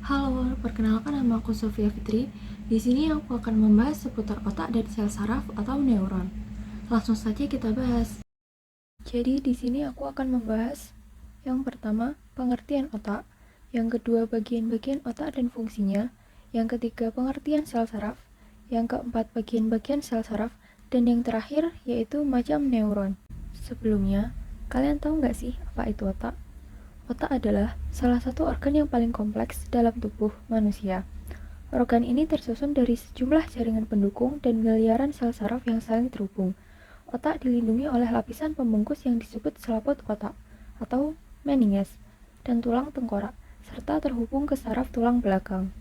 Halo, perkenalkan nama aku Sofia Fitri. Di sini aku akan membahas seputar otak dan sel saraf atau neuron. Langsung saja kita bahas. Jadi di sini aku akan membahas yang pertama, pengertian otak, yang kedua, bagian-bagian otak dan fungsinya, yang ketiga, pengertian sel saraf, yang keempat, bagian-bagian sel saraf, dan yang terakhir yaitu macam neuron. Sebelumnya, kalian tahu nggak sih apa itu otak? Otak adalah salah satu organ yang paling kompleks dalam tubuh manusia. Organ ini tersusun dari sejumlah jaringan pendukung dan miliaran sel saraf yang saling terhubung. Otak dilindungi oleh lapisan pembungkus yang disebut selaput otak atau meninges dan tulang tengkorak, serta terhubung ke saraf tulang belakang.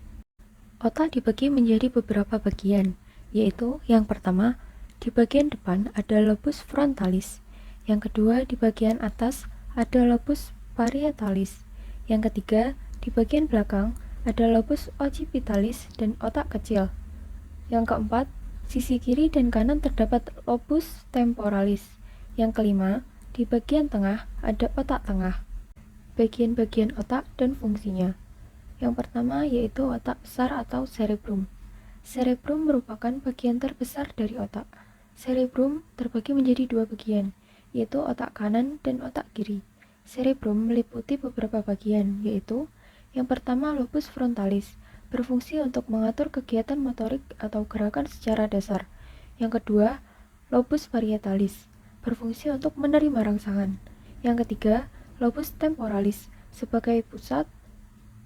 Otak dibagi menjadi beberapa bagian, yaitu yang pertama, di bagian depan ada lobus frontalis, yang kedua di bagian atas ada lobus parietalis, yang ketiga di bagian belakang ada lobus occipitalis dan otak kecil, yang keempat sisi kiri dan kanan terdapat lobus temporalis, yang kelima di bagian tengah ada otak tengah. Bagian-bagian otak dan fungsinya. Yang pertama yaitu otak besar atau cerebrum. Cerebrum merupakan bagian terbesar dari otak. Cerebrum terbagi menjadi dua bagian, yaitu otak kanan dan otak kiri. Cerebrum meliputi beberapa bagian, yaitu yang pertama lobus frontalis, berfungsi untuk mengatur kegiatan motorik atau gerakan secara dasar. Yang kedua, lobus parietalis, berfungsi untuk menerima rangsangan. Yang ketiga, lobus temporalis, sebagai pusat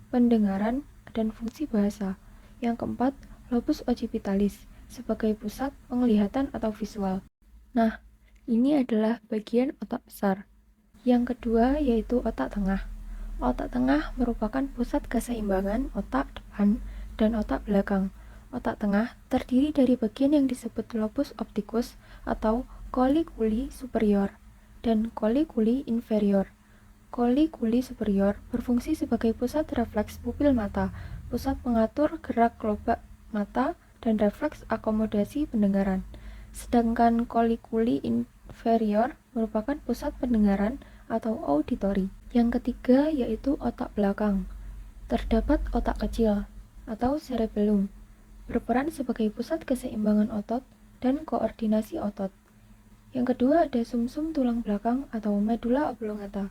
pendengaran dan fungsi bahasa. Yang keempat, lobus occipitalis sebagai pusat penglihatan atau visual. Nah, ini adalah bagian otak besar. Yang kedua yaitu otak tengah. Otak tengah merupakan pusat keseimbangan otak depan dan otak belakang. Otak tengah terdiri dari bagian yang disebut lobus opticus atau colliculi superior dan colliculi inferior. Colliculi superior berfungsi sebagai pusat refleks pupil mata, pusat pengatur gerak kelopak mata, dan refleks akomodasi pendengaran. Sedangkan colliculi inferior merupakan pusat pendengaran atau auditori. Yang ketiga yaitu otak belakang. Terdapat otak kecil atau cerebellum, berperan sebagai pusat keseimbangan otot dan koordinasi otot. Yang kedua ada sumsum tulang belakang atau medula oblongata.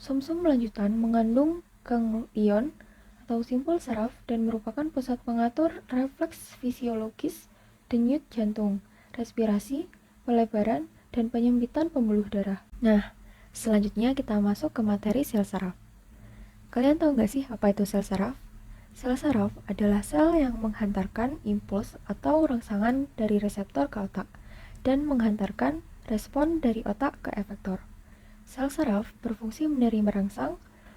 Sumsum lanjutan mengandung ganglion atau simpul saraf dan merupakan pusat pengatur refleks fisiologis, denyut jantung, respirasi, pelebaran, dan penyempitan pembuluh darah. Nah, selanjutnya kita masuk ke materi sel saraf. Kalian tahu nggak sih apa itu sel saraf? Sel saraf adalah sel yang menghantarkan impuls atau rangsangan dari reseptor ke otak dan menghantarkan respon dari otak ke efektor. Sel saraf berfungsi menerima rangsang,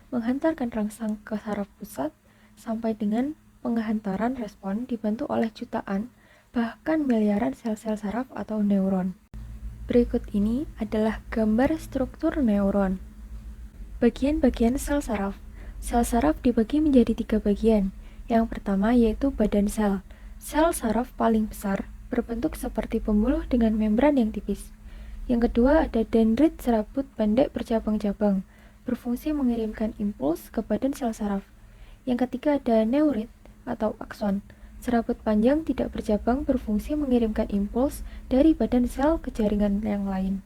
menghantarkan rangsang ke saraf pusat, sampai dengan penghantaran respon dibantu oleh jutaan, bahkan miliaran sel-sel saraf atau neuron. Berikut ini adalah gambar struktur neuron. Bagian-bagian sel saraf. Sel saraf dibagi menjadi 3 bagian. Yang pertama yaitu badan sel. Sel saraf paling besar, berbentuk seperti pembuluh dengan membran yang tipis. Yang kedua ada dendrit serabut pendek bercabang-cabang, berfungsi mengirimkan impuls ke badan sel saraf. Yang ketiga ada neurit atau akson, serabut panjang tidak bercabang berfungsi mengirimkan impuls dari badan sel ke jaringan yang lain.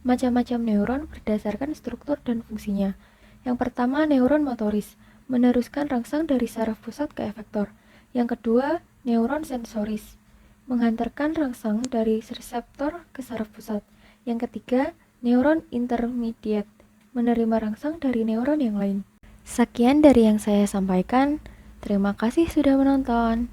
Macam-macam neuron berdasarkan struktur dan fungsinya. Yang pertama neuron motoris, meneruskan rangsang dari saraf pusat ke efektor. Yang kedua neuron sensoris, menghantarkan rangsang dari reseptor ke saraf pusat. Yang ketiga, neuron intermediate, menerima rangsang dari neuron yang lain. Sekian dari yang saya sampaikan. Terima kasih sudah menonton.